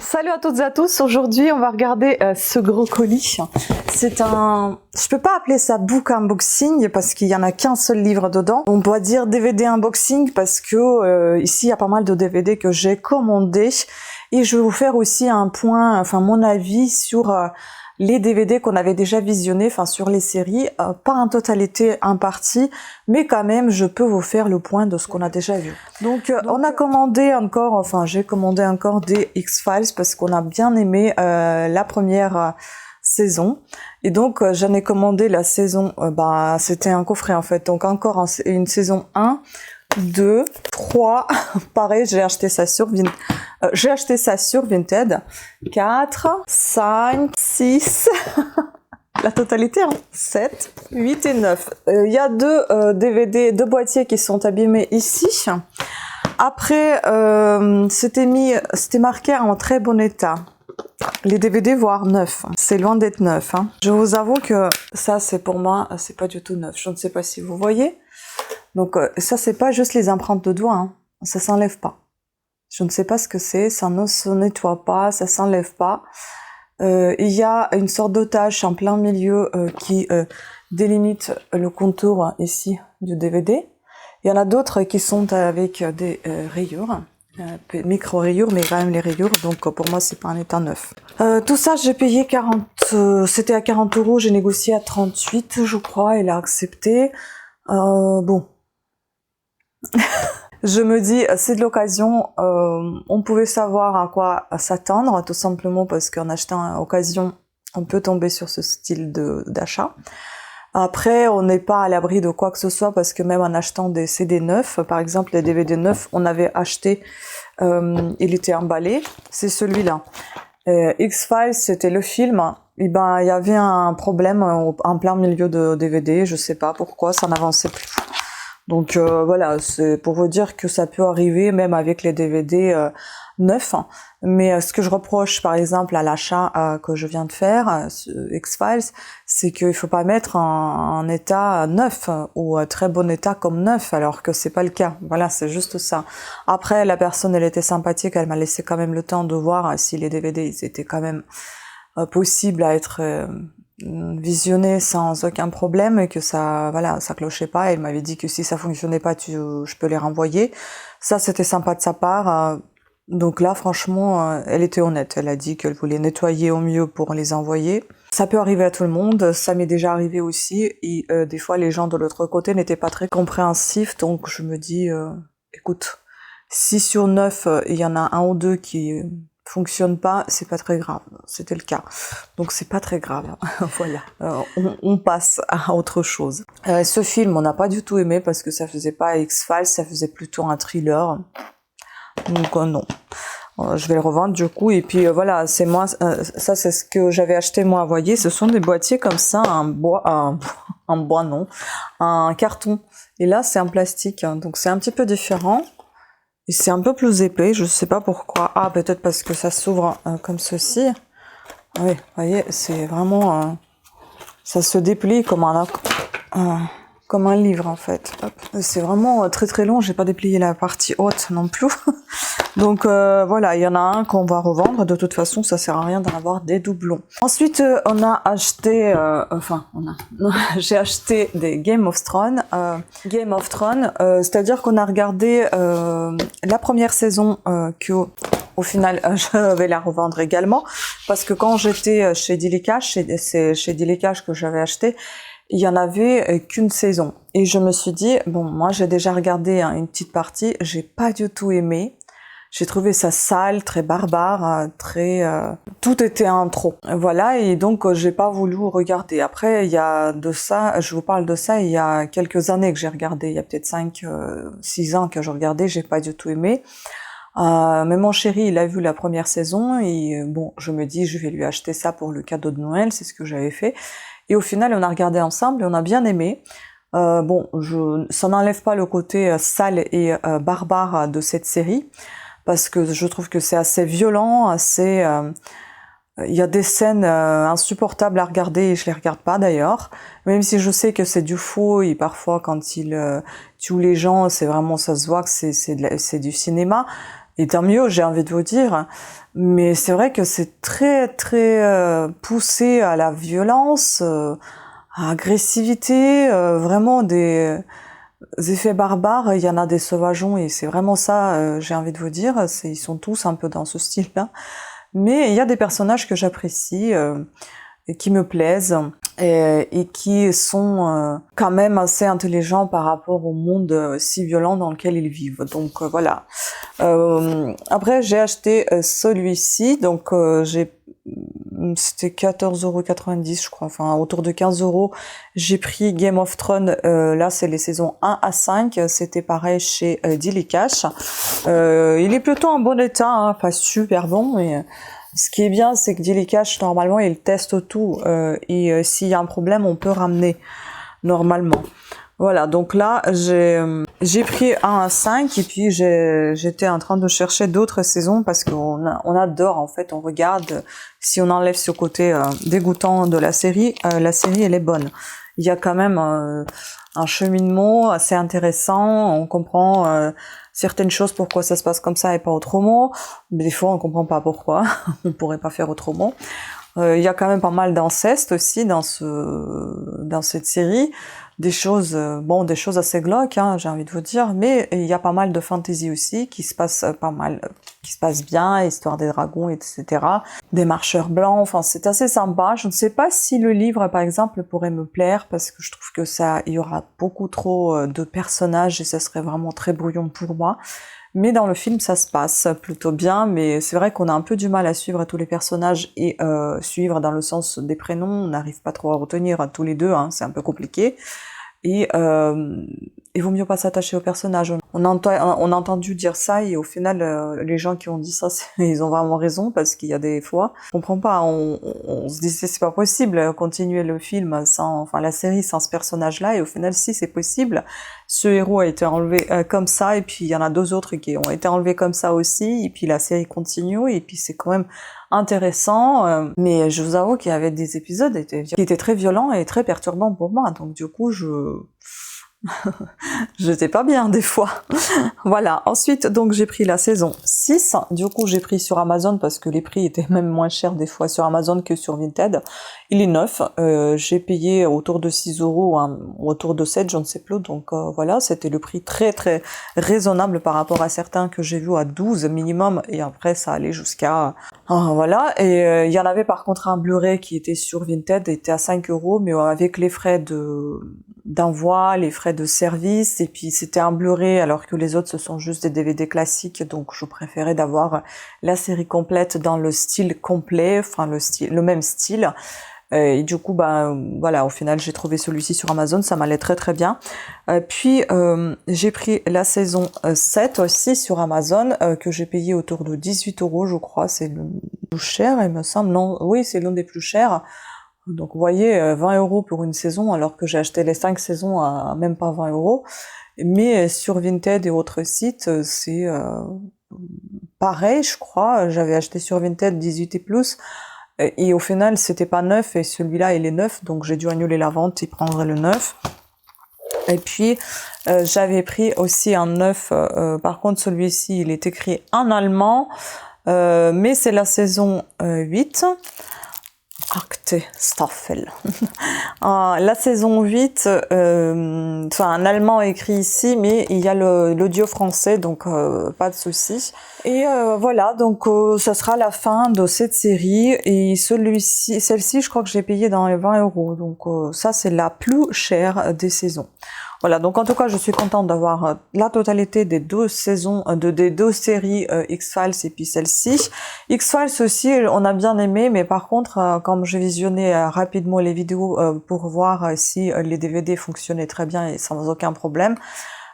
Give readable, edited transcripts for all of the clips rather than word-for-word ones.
Salut à toutes et à tous, aujourd'hui on va regarder ce gros colis. C'est un... Je peux pas appeler ça book unboxing parce qu'il y en a qu'un seul livre dedans. On doit dire DVD unboxing parce que ici il y a pas mal de DVD que j'ai commandés. Et je vais vous faire aussi un point, enfin mon avis sur les DVD qu'on avait déjà visionnés, enfin sur les séries, pas en totalité en partie, mais quand même je peux vous faire le point de ce qu'on a déjà vu. Donc on a commandé encore, enfin j'ai commandé encore des X-Files parce qu'on a bien aimé la première saison. Et donc j'en ai commandé la saison, c'était un coffret en fait, donc encore une saison 1, 2, 3, pareil, j'ai acheté ça sur Vinted, 4, 5, 6, la totalité, 7, 8 et 9. Il y a deux DVD, deux boîtiers qui sont abîmés ici. Après, c'était marqué en très bon état. Les DVD, voire neuf. C'est loin d'être neuf. Hein. Je vous avoue que ça, c'est pour moi, c'est pas du tout neuf. Je ne sais pas si vous voyez. Donc ça, c'est pas juste les empreintes de doigts. Hein. Ça s'enlève pas. Je ne sais pas ce que c'est. Ça ne se nettoie pas. Ça s'enlève pas. Il y a une sorte de tache en plein milieu qui délimite le contour ici du DVD. Il y en a d'autres qui sont avec des rayures. Micro-rayures, mais quand même les rayures, donc pour moi c'est pas un état neuf. Tout ça j'ai payé 40, c'était à 40 €, j'ai négocié à 38 je crois, elle a accepté. Bon. Je me dis, c'est de l'occasion, on pouvait savoir à quoi s'attendre, tout simplement parce qu'en achetant à occasion, on peut tomber sur ce style d'achat. Après, on n'est pas à l'abri de quoi que ce soit parce que même en achetant des CD neufs, par exemple les DVD neufs, on avait acheté, il était emballé, c'est celui-là. X-Files, c'était le film, et ben il y avait un problème en plein milieu de DVD, je sais pas pourquoi, ça n'avançait plus. Donc voilà, c'est pour vous dire que ça peut arriver même avec les DVD neufs. Mais ce que je reproche par exemple à l'achat que je viens de faire, X-Files, c'est qu'il faut pas mettre en état neuf ou très bon état comme neuf, alors que c'est pas le cas. Voilà, c'est juste ça. Après, la personne, elle était sympathique, elle m'a laissé quand même le temps de voir si les DVD ils étaient quand même possibles à être visionner sans aucun problème et que ça clochait pas. Elle m'avait dit que si ça fonctionnait pas, je peux les renvoyer. Ça, c'était sympa de sa part. Donc là, franchement, elle était honnête. Elle a dit qu'elle voulait nettoyer au mieux pour les envoyer. Ça peut arriver à tout le monde. Ça m'est déjà arrivé aussi. Et des fois, les gens de l'autre côté n'étaient pas très compréhensifs. Donc je me dis, écoute, 6 sur 9, il y en a un ou deux qui fonctionne pas, c'est pas très grave. C'était le cas. Donc c'est pas très grave. Voilà. On passe à autre chose. Ce film, on n'a pas du tout aimé parce que ça faisait pas X-Files, ça faisait plutôt un thriller. Donc non. Je vais le revendre du coup. Et puis voilà, c'est moi. Ça c'est ce que j'avais acheté moi. Vous voyez, ce sont des boîtiers comme ça, un carton. Et là c'est en plastique, hein, donc c'est un petit peu différent. Et c'est un peu plus épais, je sais pas pourquoi. Ah, peut-être parce que ça s'ouvre comme ceci. Oui, vous voyez, c'est vraiment... ça se déplie comme un livre, en fait. C'est vraiment très très long, j'ai pas déplié la partie haute non plus. Donc voilà, il y en a un qu'on va revendre. De toute façon, ça sert à rien d'en avoir des doublons. Ensuite, on a acheté... j'ai acheté des Game of Thrones. C'est-à-dire qu'on a regardé la première saison que... Au final, je vais la revendre également, parce que quand j'étais chez Dailycash, c'est chez Dailycash que j'avais acheté, il y en avait qu'une saison. Et je me suis dit, bon, moi j'ai déjà regardé une petite partie, j'ai pas du tout aimé. J'ai trouvé ça sale, très barbare, tout était en trop. Voilà, et donc j'ai pas voulu regarder. Après, il y a de ça, je vous parle de ça, il y a quelques années que j'ai regardé, il y a peut-être 6 ans que je regardais, j'ai pas du tout aimé. Mais mon chéri, il a vu la première saison et bon, je me dis, je vais lui acheter ça pour le cadeau de Noël, c'est ce que j'avais fait. Et au final, on a regardé ensemble et on a bien aimé. Ça n'enlève pas le côté sale et barbare de cette série, parce que je trouve que c'est assez violent, il y a des scènes insupportables à regarder et je les regarde pas d'ailleurs, même si je sais que c'est du faux et parfois quand il tue les gens, c'est vraiment, ça se voit que c'est du cinéma. Et tant mieux, j'ai envie de vous dire. Mais c'est vrai que c'est très très poussé à la violence, à l'agressivité, vraiment des effets barbares. Il y en a des sauvageons et c'est vraiment ça, j'ai envie de vous dire. Ils sont tous un peu dans ce style-là. Mais il y a des personnages que j'apprécie et qui me plaisent et qui sont quand même assez intelligents par rapport au monde si violent dans lequel ils vivent. Donc voilà. Après j'ai acheté celui-ci, donc c'était 14,90 € je crois, enfin autour de 15 €. J'ai pris Game of Thrones, là c'est les saisons 1 à 5, c'était pareil chez Delicash. Il est plutôt en bon état, hein, pas super bon, mais ce qui est bien, c'est que Delicash, normalement, il teste tout, et s'il y a un problème, on peut ramener, normalement. Voilà, donc là, j'ai pris 1 à 5, et puis j'étais en train de chercher d'autres saisons, parce on adore, en fait, on regarde, si on enlève ce côté dégoûtant de la série, elle est bonne. Il y a quand même un cheminement assez intéressant, on comprend certaines choses, pourquoi ça se passe comme ça et pas autrement. Mais des fois, on comprend pas pourquoi. On pourrait pas faire autrement. Il y a quand même pas mal d'inceste aussi dans cette série. Des choses assez glauques, hein, j'ai envie de vous dire. Mais il y a pas mal de fantasy aussi qui se passe qui se passe bien, histoire des dragons, etc. Des marcheurs blancs. Enfin, c'est assez sympa. Je ne sais pas si le livre, par exemple, pourrait me plaire parce que je trouve que il y aura beaucoup trop de personnages et ça serait vraiment très brouillon pour moi. Mais dans le film, ça se passe plutôt bien, mais c'est vrai qu'on a un peu du mal à suivre tous les personnages et suivre dans le sens des prénoms, on n'arrive pas trop à retenir tous les deux, hein, c'est un peu compliqué. Et il vaut mieux pas s'attacher aux personnages. On a entendu dire ça et au final, les gens qui ont dit ça, ils ont vraiment raison parce qu'il y a des fois, je comprends pas, on se disait c'est pas possible continuer le film la série sans ce personnage-là et au final si c'est possible. Ce héros a été enlevé comme ça et puis il y en a deux autres qui ont été enlevés comme ça aussi et puis la série continue et puis c'est quand même intéressant, mais je vous avoue qu'il y avait des épisodes qui étaient très violents et très perturbants pour moi, donc du coup j'étais pas bien des fois. Voilà, ensuite donc j'ai pris la saison 6, du coup j'ai pris sur Amazon parce que les prix étaient même moins chers des fois sur Amazon que sur Vinted. Il est neuf, j'ai payé autour de 6 €, hein, autour de 7, je ne sais plus, donc voilà, c'était le prix très très raisonnable par rapport à certains que j'ai vus à 12 minimum, et après ça allait jusqu'à... voilà, et il y en avait par contre un Blu-ray qui était sur Vinted, était à 5 €, mais avec les frais d'envoi, les frais de service, et puis c'était un Blu-ray alors que les autres ce sont juste des DVD classiques, donc je préférais d'avoir la série complète dans le style complet, enfin le même style. Et du coup, voilà, au final, j'ai trouvé celui-ci sur Amazon, ça m'allait très très bien. Puis, j'ai pris la saison 7 aussi sur Amazon, que j'ai payé autour de 18 €, je crois, c'est le plus cher, il me semble. Non, oui, c'est l'un des plus chers. Donc, vous voyez, 20 € pour une saison, alors que j'ai acheté les 5 saisons à même pas 20 €. Mais sur Vinted et autres sites, c'est pareil, je crois. J'avais acheté sur Vinted 18 et plus. Et au final, c'était pas neuf, et celui-là, il est neuf, donc j'ai dû annuler la vente et prendre le neuf. Et puis, j'avais pris aussi un neuf, par contre, celui-ci, il est écrit en allemand, mais c'est la saison 8. Akte Staffel. La saison 8, en allemand écrit ici, mais il y a l'audio français, donc pas de souci. Et voilà, donc ça sera la fin de cette série, et celle-ci, je crois que j'ai payé dans les 20 €, donc ça c'est la plus chère des saisons. Voilà, donc en tout cas, je suis contente d'avoir la totalité des 2 saisons, des 2 séries X-Files et puis celle-ci. X-Files aussi, on a bien aimé, mais par contre, comme j'ai visionné rapidement les vidéos pour voir si les DVD fonctionnaient très bien et sans aucun problème,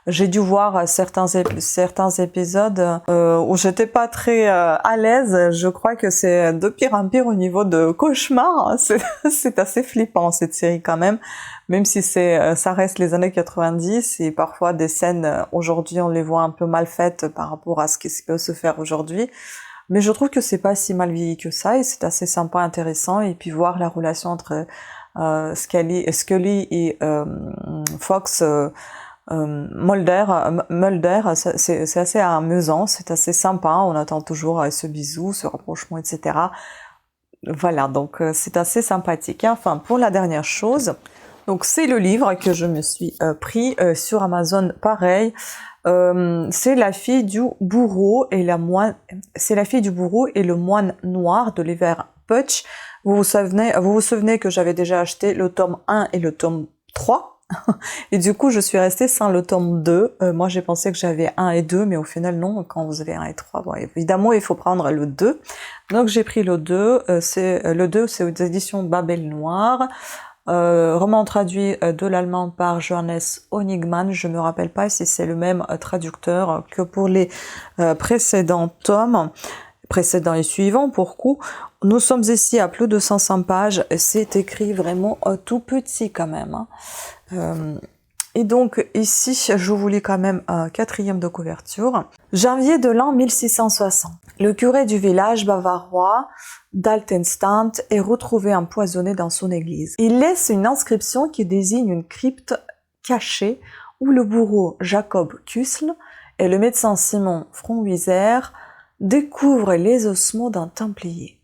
j'ai dû voir certains épisodes où j'étais pas très à l'aise. Je crois que c'est de pire en pire au niveau de cauchemar. C'est assez flippant cette série quand même si ça reste les années 90 et parfois des scènes aujourd'hui on les voit un peu mal faites par rapport à ce qui peut se faire aujourd'hui. Mais je trouve que c'est pas si mal vieilli que ça et c'est assez sympa, intéressant, et puis voir la relation entre Scully et Fox. Mulder, c'est assez amusant, c'est assez sympa, on attend toujours ce bisou, ce rapprochement, etc. Voilà, donc c'est assez sympathique. Enfin, pour la dernière chose, donc c'est le livre que je me suis pris sur Amazon, pareil. C'est la fille du bourreau et la moine. C'est la fille du bourreau et le moine noir d'Oliver Putch. Vous vous souvenez que j'avais déjà acheté le tome 1 et le tome 3. Et du coup, je suis restée sans le tome 2. Moi, j'ai pensé que j'avais 1 et 2, mais au final, non. Quand vous avez 1 et 3, bon, évidemment, il faut prendre le 2. Donc, j'ai pris le 2. Le 2, c'est aux éditions Babel Noir. Roman traduit de l'allemand par Johannes Honigmann. Je me rappelle pas si c'est le même traducteur que pour les précédents tomes, précédents et suivants pour coup. Nous sommes ici à plus de 500 pages. C'est écrit vraiment tout petit quand même. Et donc ici, je vous lis quand même un 4e de couverture. Janvier de l'an 1660. Le curé du village bavarois d'Altenstadt est retrouvé empoisonné dans son église. Il laisse une inscription qui désigne une crypte cachée où le bourreau Jacob Küssel et le médecin Simon Fronwieser découvrent les ossements d'un templier.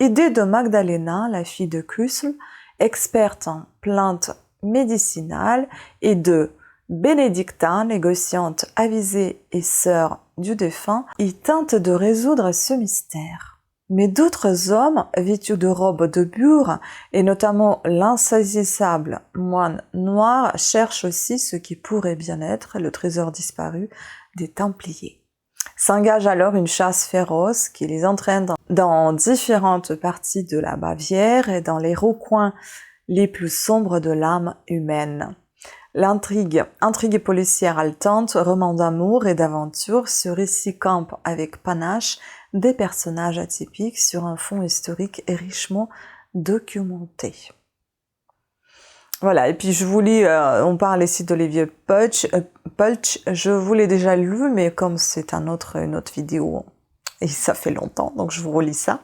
Idée de Magdalena, la fille de Küssel, experte en plantes médicinales, et de Bénédictin, négociante avisée et sœur du défunt, il tente de résoudre ce mystère. Mais d'autres hommes, vêtus de robes de bure, et notamment l'insaisissable moine noir, cherchent aussi ce qui pourrait bien être le trésor disparu des Templiers. S'engage alors une chasse féroce qui les entraîne dans différentes parties de la Bavière et dans les recoins les plus sombres de l'âme humaine. Intrigue policière haletante, roman d'amour et d'aventure, ce récit campe avec panache des personnages atypiques sur un fond historique et richement documenté. Voilà, et puis je vous lis, on parle ici d'Olivier Pulch, je vous l'ai déjà lu, mais comme c'est une autre vidéo, et ça fait longtemps, donc je vous relis ça.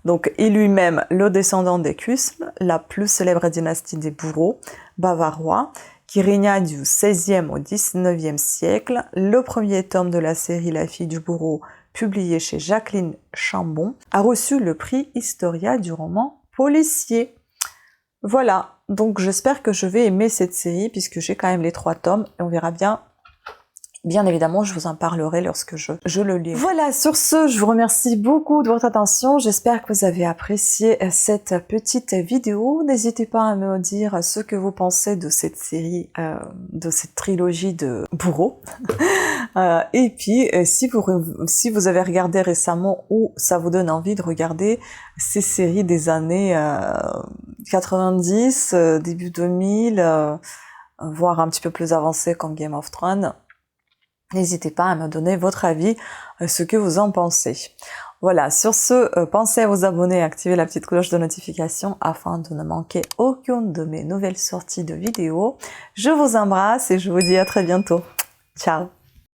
Donc, il lui-même, le descendant des Küssel, la plus célèbre dynastie des bourreaux bavarois, qui régna du XVIe au XIXe siècle, le premier tome de la série La fille du bourreau, publié chez Jacqueline Chambon, a reçu le prix Historia du roman policier. Voilà, donc j'espère que je vais aimer cette série, puisque j'ai quand même les 3 tomes, et on verra bien. Bien évidemment, je vous en parlerai lorsque je le lirai. Voilà, sur ce, je vous remercie beaucoup de votre attention. J'espère que vous avez apprécié cette petite vidéo. N'hésitez pas à me dire ce que vous pensez de cette série, de cette trilogie de bourreaux. Et puis, si vous avez regardé récemment ou ça vous donne envie de regarder ces séries des années 90, début 2000, voire un petit peu plus avancées comme Game of Thrones, n'hésitez pas à me donner votre avis, ce que vous en pensez. Voilà, sur ce, pensez à vous abonner et activer la petite cloche de notification afin de ne manquer aucune de mes nouvelles sorties de vidéos. Je vous embrasse et je vous dis à très bientôt. Ciao!